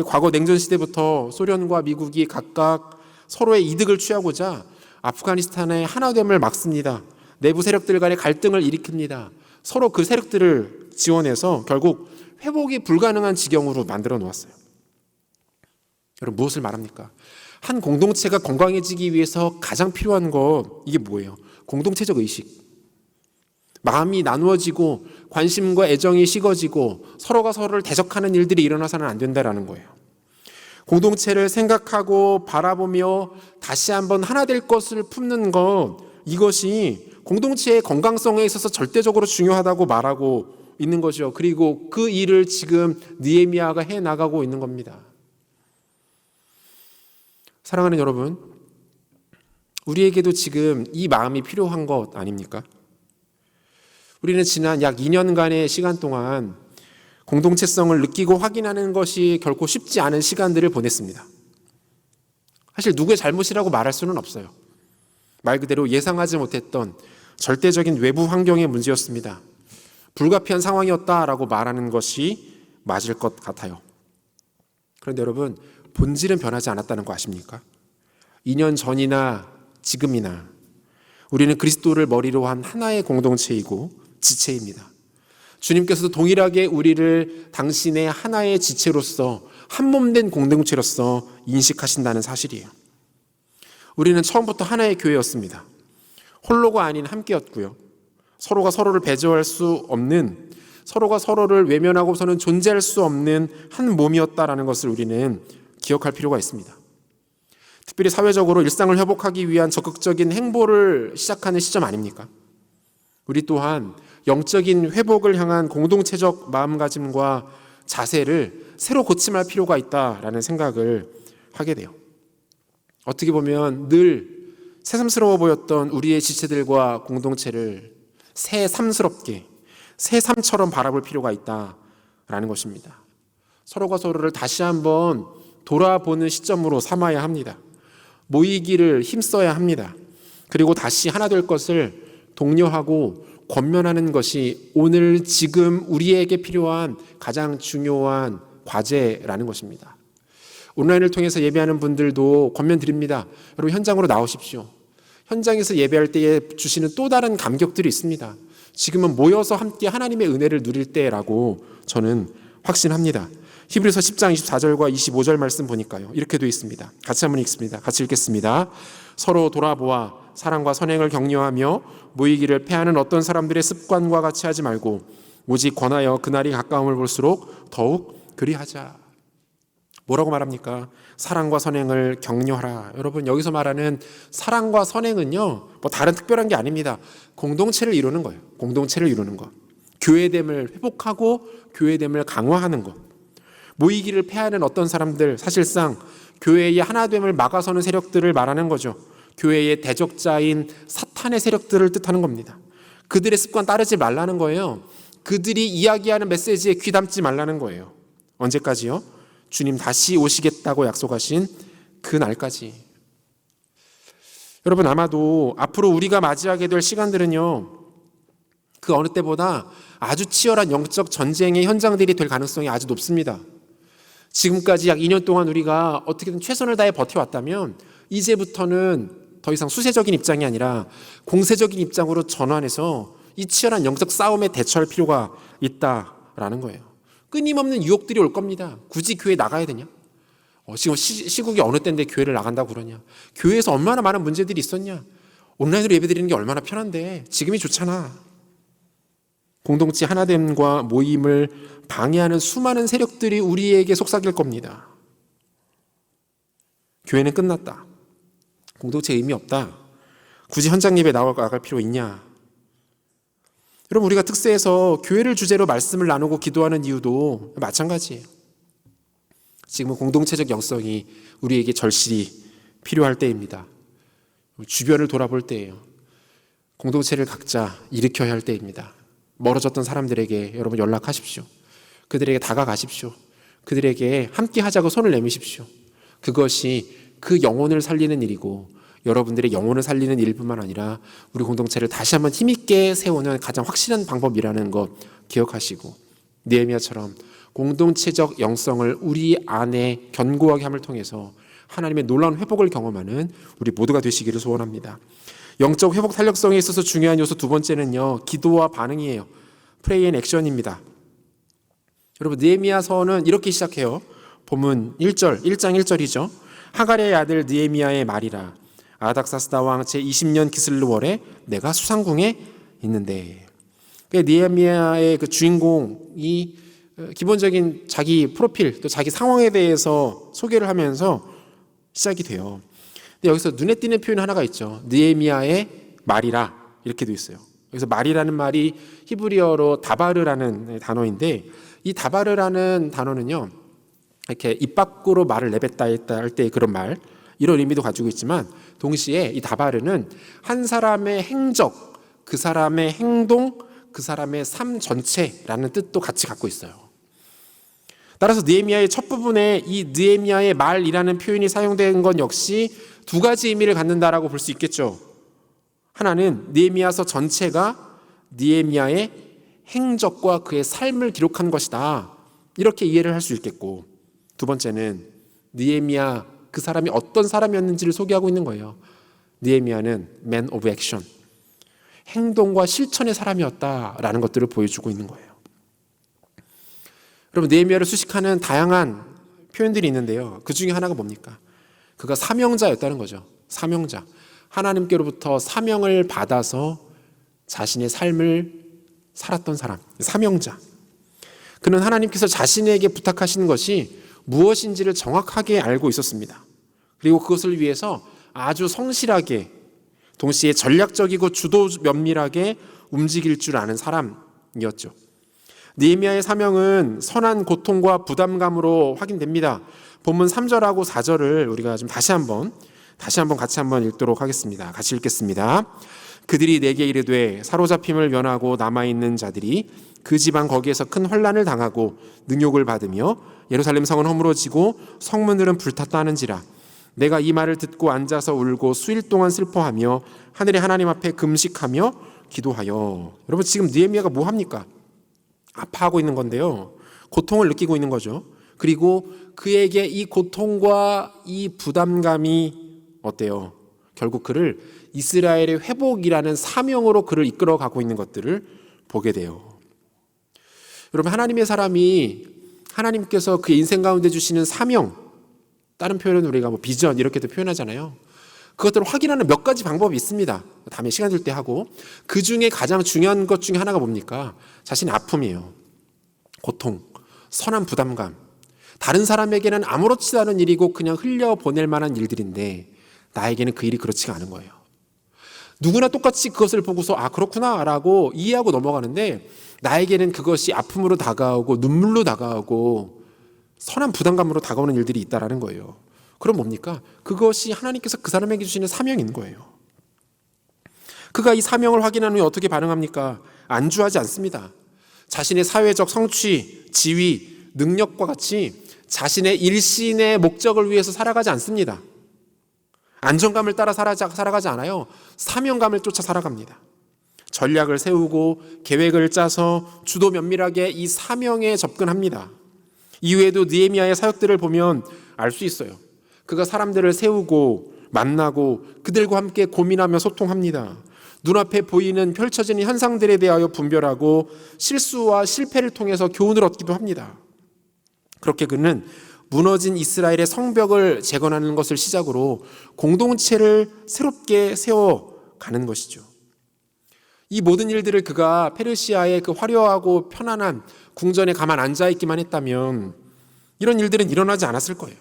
과거 냉전 시대부터 소련과 미국이 각각 서로의 이득을 취하고자 아프가니스탄의 하나됨을 막습니다. 내부 세력들 간의 갈등을 일으킵니다. 서로 그 세력들을 지원해서 결국 회복이 불가능한 지경으로 만들어 놓았어요. 여러분, 무엇을 말합니까? 한 공동체가 건강해지기 위해서 가장 필요한 것, 이게 뭐예요? 공동체적 의식. 마음이 나누어지고 관심과 애정이 식어지고 서로가 서로를 대적하는 일들이 일어나서는 안 된다라는 거예요. 공동체를 생각하고 바라보며 다시 한번 하나 될 것을 품는 것, 이것이 공동체의 건강성에 있어서 절대적으로 중요하다고 말하고 있는 거죠. 그리고 그 일을 지금 느헤미야가 해 나가고 있는 겁니다. 사랑하는 여러분, 우리에게도 지금 이 마음이 필요한 것 아닙니까? 우리는 지난 약 2년간의 시간 동안 공동체성을 느끼고 확인하는 것이 결코 쉽지 않은 시간들을 보냈습니다. 사실 누구의 잘못이라고 말할 수는 없어요. 말 그대로 예상하지 못했던 절대적인 외부 환경의 문제였습니다. 불가피한 상황이었다라고 말하는 것이 맞을 것 같아요. 그런데 여러분, 본질은 변하지 않았다는 거 아십니까? 2년 전이나 지금이나 우리는 그리스도를 머리로 한 하나의 공동체이고 지체입니다. 주님께서도 동일하게 우리를 당신의 하나의 지체로서 한 몸된 공동체로서 인식하신다는 사실이에요. 우리는 처음부터 하나의 교회였습니다. 홀로가 아닌 함께였고요. 서로가 서로를 배제할 수 없는, 서로가 서로를 외면하고서는 존재할 수 없는 한 몸이었다라는 것을 우리는 기억할 필요가 있습니다. 특별히 사회적으로 일상을 회복하기 위한 적극적인 행보를 시작하는 시점 아닙니까? 우리 또한 영적인 회복을 향한 공동체적 마음가짐과 자세를 새로 고침할 필요가 있다라는 생각을 하게 돼요. 어떻게 보면 늘 새삼스러워 보였던 우리의 지체들과 공동체를 새삼스럽게, 새삼처럼 바라볼 필요가 있다라는 것입니다. 서로가 서로를 다시 한번 돌아보는 시점으로 삼아야 합니다. 모이기를 힘써야 합니다. 그리고 다시 하나 될 것을 독려하고 권면하는 것이 오늘 지금 우리에게 필요한 가장 중요한 과제라는 것입니다. 온라인을 통해서 예배하는 분들도 권면드립니다. 여러분, 현장으로 나오십시오. 현장에서 예배할 때에 주시는 또 다른 감격들이 있습니다. 지금은 모여서 함께 하나님의 은혜를 누릴 때라고 저는 확신합니다. 히브리서 10장 24절과 25절 말씀 보니까요, 이렇게 되어 있습니다. 같이 한번 읽습니다. 같이 읽겠습니다. 서로 돌아보아 사랑과 선행을 격려하며 모이기를 패하는 어떤 사람들의 습관과 같이 하지 말고 오직 권하여 그날이 가까움을 볼수록 더욱 그리하자. 뭐라고 말합니까? 사랑과 선행을 격려하라. 여러분, 여기서 말하는 사랑과 선행은요, 뭐 다른 특별한 게 아닙니다. 공동체를 이루는 거예요. 공동체를 이루는 것. 교회됨을 회복하고 교회됨을 강화하는 것. 모이기를 패하는 어떤 사람들, 사실상 교회의 하나됨을 막아서는 세력들을 말하는 거죠. 교회의 대적자인 사탄의 세력들을 뜻하는 겁니다. 그들의 습관 따르지 말라는 거예요. 그들이 이야기하는 메시지에 귀담지 말라는 거예요. 언제까지요? 주님 다시 오시겠다고 약속하신 그 날까지. 여러분, 아마도 앞으로 우리가 맞이하게 될 시간들은요, 그 어느 때보다 아주 치열한 영적 전쟁의 현장들이 될 가능성이 아주 높습니다. 지금까지 약 2년 동안 우리가 어떻게든 최선을 다해 버텨왔다면 이제부터는 더 이상 수세적인 입장이 아니라 공세적인 입장으로 전환해서 이 치열한 영적 싸움에 대처할 필요가 있다라는 거예요. 끊임없는 유혹들이 올 겁니다. 굳이 교회 나가야 되냐? 지금 시국이 어느 때인데 교회를 나간다고 그러냐? 교회에서 얼마나 많은 문제들이 있었냐? 온라인으로 예배드리는 게 얼마나 편한데 지금이 좋잖아. 공동체 하나됨과 모임을 방해하는 수많은 세력들이 우리에게 속삭일 겁니다. 교회는 끝났다. 공동체 의미 없다. 굳이 현장 예배 나갈 필요 있냐? 여러분, 우리가 특세에서 교회를 주제로 말씀을 나누고 기도하는 이유도 마찬가지예요. 지금은 공동체적 영성이 우리에게 절실히 필요할 때입니다. 주변을 돌아볼 때예요. 공동체를 각자 일으켜야 할 때입니다. 멀어졌던 사람들에게 여러분 연락하십시오. 그들에게 다가가십시오. 그들에게 함께 하자고 손을 내미십시오. 그것이 그 영혼을 살리는 일이고 여러분들의 영혼을 살리는 일뿐만 아니라 우리 공동체를 다시 한번 힘있게 세우는 가장 확실한 방법이라는 것 기억하시고 느헤미야처럼 공동체적 영성을 우리 안에 견고하게 함을 통해서 하나님의 놀라운 회복을 경험하는 우리 모두가 되시기를 소원합니다. 영적 회복 탄력성에 있어서 중요한 요소 두 번째는요, 기도와 반응이에요. 프레이 앤 액션입니다. 여러분, 느헤미야서는 이렇게 시작해요. 본문 1장 1절이죠. 하갈의 아들 느헤미야의 말이라. 아닥사스다 왕 제20년 기슬루월에 내가 수상궁에 있는데. 느헤미야의 그 주인공이 기본적인 자기 프로필, 또 자기 상황에 대해서 소개를 하면서 시작이 돼요. 근데 여기서 눈에 띄는 표현 하나가 있죠. 느헤미야의 말이라 이렇게 돼 있어요. 여기서 말이라는 말이 히브리어로 다바르라는 단어인데, 이 다바르라는 단어는요, 이렇게 입 밖으로 말을 내뱉다 했다 할 때 그런 말, 이런 의미도 가지고 있지만 동시에 이 다바르는 한 사람의 행적, 그 사람의 행동, 그 사람의 삶 전체라는 뜻도 같이 갖고 있어요. 따라서 느헤미야의 첫 부분에 이 느헤미야의 말이라는 표현이 사용된 건 역시 두 가지 의미를 갖는다라고 볼 수 있겠죠. 하나는 느헤미야서 전체가 느헤미야의 행적과 그의 삶을 기록한 것이다, 이렇게 이해를 할 수 있겠고, 두 번째는 느헤미야 그 사람이 어떤 사람이었는지를 소개하고 있는 거예요. 느헤미야는 man of action, 행동과 실천의 사람이었다라는 것들을 보여주고 있는 거예요. 여러분, 느헤미야를 수식하는 다양한 표현들이 있는데요, 그 중에 하나가 뭡니까? 그가 사명자였다는 거죠. 사명자. 하나님께로부터 사명을 받아서 자신의 삶을 살았던 사람, 사명자. 그는 하나님께서 자신에게 부탁하시는 것이 무엇인지를 정확하게 알고 있었습니다. 그리고 그것을 위해서 아주 성실하게, 동시에 전략적이고 주도 면밀하게 움직일 줄 아는 사람이었죠. 느헤미야의 사명은 선한 고통과 부담감으로 확인됩니다. 본문 3절하고 4절을 우리가 좀 다시 한번 같이 한번 읽도록 하겠습니다. 같이 읽겠습니다. 그들이 내게 이르되 사로잡힘을 면하고 남아있는 자들이 그 지방 거기에서 큰 환난을 당하고 능욕을 받으며 예루살렘 성은 허물어지고 성문들은 불탔다 하는지라. 내가 이 말을 듣고 앉아서 울고 수일 동안 슬퍼하며 하늘의 하나님 앞에 금식하며 기도하여. 여러분, 지금 느헤미야가 뭐 합니까? 아파하고 있는 건데요, 고통을 느끼고 있는 거죠. 그리고 그에게 이 고통과 이 부담감이 어때요? 결국 그를 이스라엘의 회복이라는 사명으로 그를 이끌어가고 있는 것들을 보게 돼요. 여러분, 하나님의 사람이 하나님께서 그의 인생 가운데 주시는 사명, 다른 표현은 우리가 뭐 비전 이렇게도 표현하잖아요. 그것들을 확인하는 몇 가지 방법이 있습니다. 다음에 시간 될 때 하고, 그 중에 가장 중요한 것 중에 하나가 뭡니까? 자신의 아픔이에요. 고통, 선한 부담감. 다른 사람에게는 아무렇지도 않은 일이고 그냥 흘려보낼 만한 일들인데 나에게는 그 일이 그렇지가 않은 거예요. 누구나 똑같이 그것을 보고서 아, 그렇구나 라고 이해하고 넘어가는데, 나에게는 그것이 아픔으로 다가오고 눈물로 다가오고 선한 부담감으로 다가오는 일들이 있다라는 거예요. 그럼 뭡니까? 그것이 하나님께서 그 사람에게 주시는 사명인 거예요. 그가 이 사명을 확인한 후에 어떻게 반응합니까? 안주하지 않습니다. 자신의 사회적 성취, 지위, 능력과 같이 자신의 일신의 목적을 위해서 살아가지 않습니다. 안정감을 따라 살아가지 않아요. 사명감을 쫓아 살아갑니다. 전략을 세우고 계획을 짜서 주도 면밀하게 이 사명에 접근합니다. 이후에도 느헤미야의 사역들을 보면 알 수 있어요. 그가 사람들을 세우고 만나고 그들과 함께 고민하며 소통합니다. 눈앞에 보이는 펼쳐지는 현상들에 대하여 분별하고 실수와 실패를 통해서 교훈을 얻기도 합니다. 그렇게 그는 무너진 이스라엘의 성벽을 재건하는 것을 시작으로 공동체를 새롭게 세워가는 것이죠. 이 모든 일들을 그가 페르시아의 그 화려하고 편안한 궁전에 가만 앉아있기만 했다면 이런 일들은 일어나지 않았을 거예요.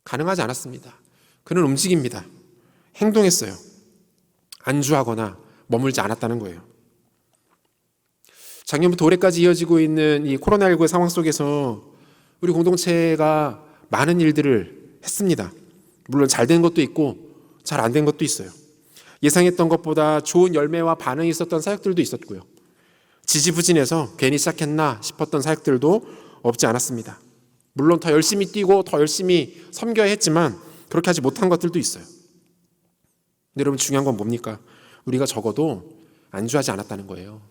가능하지 않았습니다. 그는 움직입니다. 행동했어요. 안주하거나 머물지 않았다는 거예요. 작년부터 올해까지 이어지고 있는 이 코로나19의 상황 속에서 우리 공동체가 많은 일들을 했습니다. 물론 잘 된 것도 있고 잘 안 된 것도 있어요. 예상했던 것보다 좋은 열매와 반응이 있었던 사역들도 있었고요. 지지부진해서 괜히 시작했나 싶었던 사역들도 없지 않았습니다. 물론 더 열심히 뛰고 더 열심히 섬겨야 했지만 그렇게 하지 못한 것들도 있어요. 근데 여러분, 중요한 건 뭡니까? 우리가 적어도 안주하지 않았다는 거예요.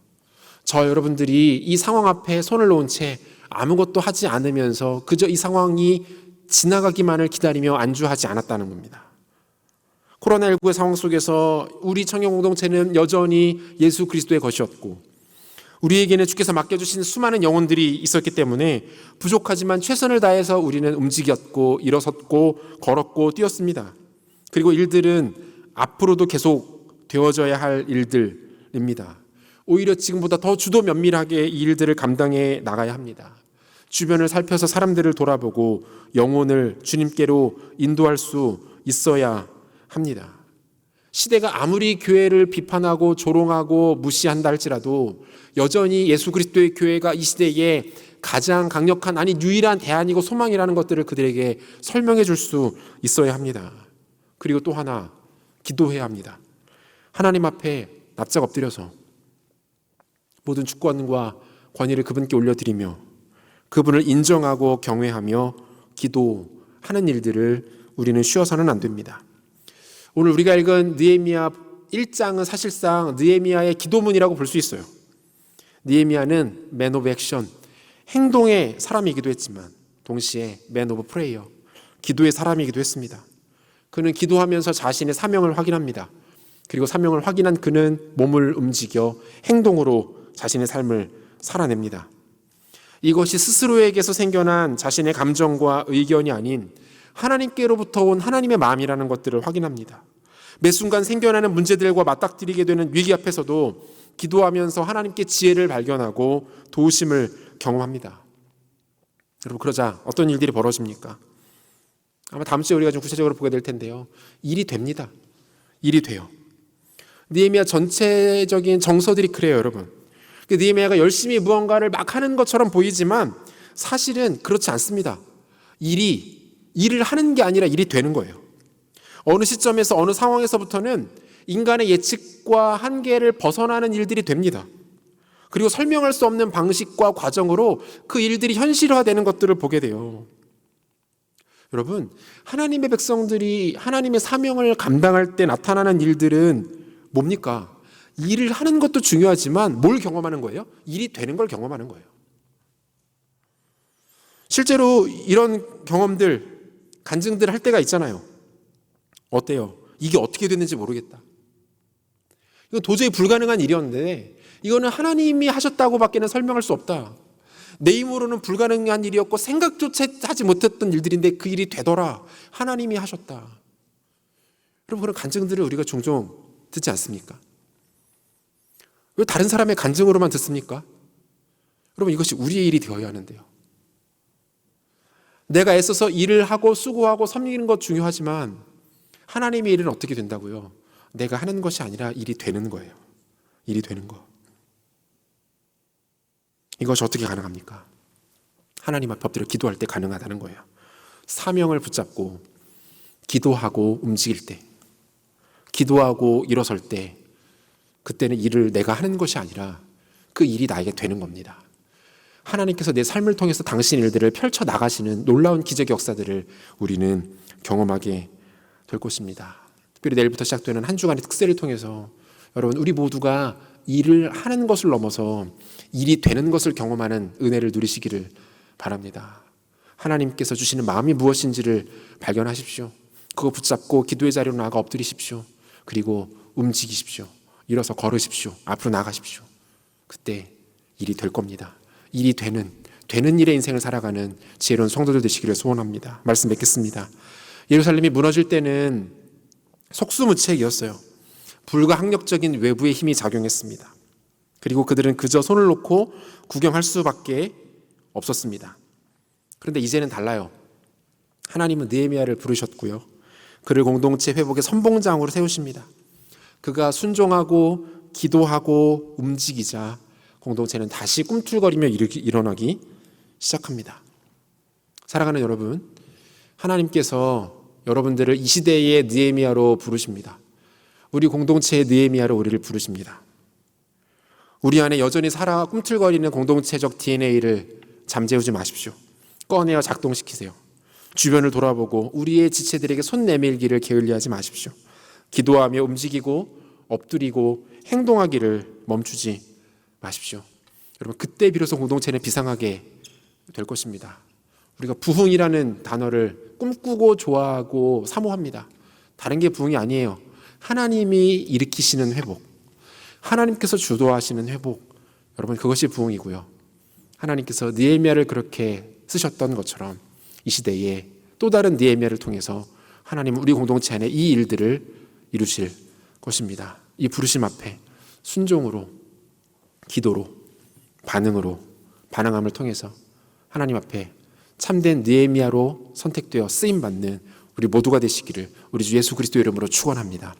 저 여러분들이 이 상황 앞에 손을 놓은 채 아무것도 하지 않으면서 그저 이 상황이 지나가기만을 기다리며 안주하지 않았다는 겁니다. 코로나19의 상황 속에서 우리 청년 공동체는 여전히 예수 그리스도의 것이었고, 우리에게는 주께서 맡겨주신 수많은 영혼들이 있었기 때문에 부족하지만 최선을 다해서 우리는 움직였고 일어섰고 걸었고 뛰었습니다. 그리고 일들은 앞으로도 계속 되어져야 할 일들입니다. 오히려 지금보다 더 주도 면밀하게 이 일들을 감당해 나가야 합니다. 주변을 살펴서 사람들을 돌아보고 영혼을 주님께로 인도할 수 있어야 합니다. 시대가 아무리 교회를 비판하고 조롱하고 무시한다 할지라도 여전히 예수 그리스도의 교회가 이 시대에 가장 강력한, 아니 유일한 대안이고 소망이라는 것들을 그들에게 설명해 줄 수 있어야 합니다. 그리고 또 하나, 기도해야 합니다. 하나님 앞에 납작 엎드려서 모든 주권과 권위를 그분께 올려드리며 그분을 인정하고 경외하며 기도하는 일들을 우리는 쉬어서는 안 됩니다. 오늘 우리가 읽은 느헤미야 1장은 사실상 느헤미야의 기도문이라고 볼 수 있어요. 느헤미야는 맨 오브 액션, 행동의 사람이기도 했지만 동시에 맨 오브 프레이어, 기도의 사람이기도 했습니다. 그는 기도하면서 자신의 사명을 확인합니다. 그리고 사명을 확인한 그는 몸을 움직여 행동으로 자신의 삶을 살아냅니다. 이것이 스스로에게서 생겨난 자신의 감정과 의견이 아닌 하나님께로부터 온 하나님의 마음이라는 것들을 확인합니다. 매 순간 생겨나는 문제들과 맞닥뜨리게 되는 위기 앞에서도 기도하면서 하나님께 지혜를 발견하고 도우심을 경험합니다. 여러분, 그러자 어떤 일들이 벌어집니까? 아마 다음 주에 우리가 좀 구체적으로 보게 될 텐데요. 일이 됩니다. 일이 돼요. 느헤미야 전체적인 정서들이 그래요, 여러분. 느헤미야가 열심히 무언가를 막 하는 것처럼 보이지만 사실은 그렇지 않습니다. 일을 하는 게 아니라 일이 되는 거예요. 어느 시점에서 어느 상황에서부터는 인간의 예측과 한계를 벗어나는 일들이 됩니다. 그리고 설명할 수 없는 방식과 과정으로 그 일들이 현실화되는 것들을 보게 돼요. 여러분, 하나님의 백성들이 하나님의 사명을 감당할 때 나타나는 일들은 뭡니까? 일을 하는 것도 중요하지만 뭘 경험하는 거예요? 일이 되는 걸 경험하는 거예요. 실제로 이런 경험들, 간증들 할 때가 있잖아요. 어때요? 이게 어떻게 됐는지 모르겠다. 이건 도저히 불가능한 일이었는데 이거는 하나님이 하셨다고 밖에는 설명할 수 없다. 내 힘으로는 불가능한 일이었고 생각조차 하지 못했던 일들인데 그 일이 되더라. 하나님이 하셨다. 여러분, 그런 간증들을 우리가 종종 듣지 않습니까? 왜 다른 사람의 간증으로만 듣습니까? 여러분, 이것이 우리의 일이 되어야 하는데요. 내가 애써서 일을 하고 수고하고 섬기는 것 중요하지만 하나님의 일은 어떻게 된다고요? 내가 하는 것이 아니라 일이 되는 거예요. 일이 되는 거. 이것이 어떻게 가능합니까? 하나님 앞에 엎드려 기도할 때 가능하다는 거예요. 사명을 붙잡고 기도하고 움직일 때, 기도하고 일어설 때, 그때는 일을 내가 하는 것이 아니라 그 일이 나에게 되는 겁니다. 하나님께서 내 삶을 통해서 당신 일들을 펼쳐 나가시는 놀라운 기적의 역사들을 우리는 경험하게 될 것입니다. 특별히 내일부터 시작되는 한 주간의 특세를 통해서 여러분, 우리 모두가 일을 하는 것을 넘어서 일이 되는 것을 경험하는 은혜를 누리시기를 바랍니다. 하나님께서 주시는 마음이 무엇인지를 발견하십시오. 그거 붙잡고 기도의 자리로 나가 엎드리십시오. 그리고 움직이십시오. 일어서 걸으십시오. 앞으로 나가십시오. 그때 일이 될 겁니다. 일이 되는 일의 인생을 살아가는 지혜로운 성도들 되시기를 소원합니다. 말씀 맺겠습니다. 예루살렘이 무너질 때는 속수무책이었어요. 불가항력적인 외부의 힘이 작용했습니다. 그리고 그들은 그저 손을 놓고 구경할 수밖에 없었습니다. 그런데 이제는 달라요. 하나님은 느헤미야를 부르셨고요. 그를 공동체 회복의 선봉장으로 세우십니다. 그가 순종하고 기도하고 움직이자 공동체는 다시 꿈틀거리며 일어나기 시작합니다. 사랑하는 여러분, 하나님께서 여러분들을 이 시대의 느헤미야로 부르십니다. 우리 공동체의 느헤미야로 우리를 부르십니다. 우리 안에 여전히 살아 꿈틀거리는 공동체적 DNA를 잠재우지 마십시오. 꺼내어 작동시키세요. 주변을 돌아보고 우리의 지체들에게 손 내밀기를 게을리하지 마십시오. 기도하며 움직이고 엎드리고 행동하기를 멈추지 마십시오. 여러분, 그때 비로소 공동체는 비상하게 될 것입니다. 우리가 부흥이라는 단어를 꿈꾸고 좋아하고 사모합니다. 다른 게 부흥이 아니에요. 하나님이 일으키시는 회복, 하나님께서 주도하시는 회복, 여러분, 그것이 부흥이고요. 하나님께서 느헤미야를 그렇게 쓰셨던 것처럼 이 시대에 또 다른 느헤미야를 통해서 하나님은 우리 공동체 안에 이 일들을 이루실 것입니다. 이 부르심 앞에 순종으로, 기도로, 반응함을 통해서 하나님 앞에 참된 느헤미야로 선택되어 쓰임받는 우리 모두가 되시기를 우리 주 예수 그리스도 이름으로 축원합니다.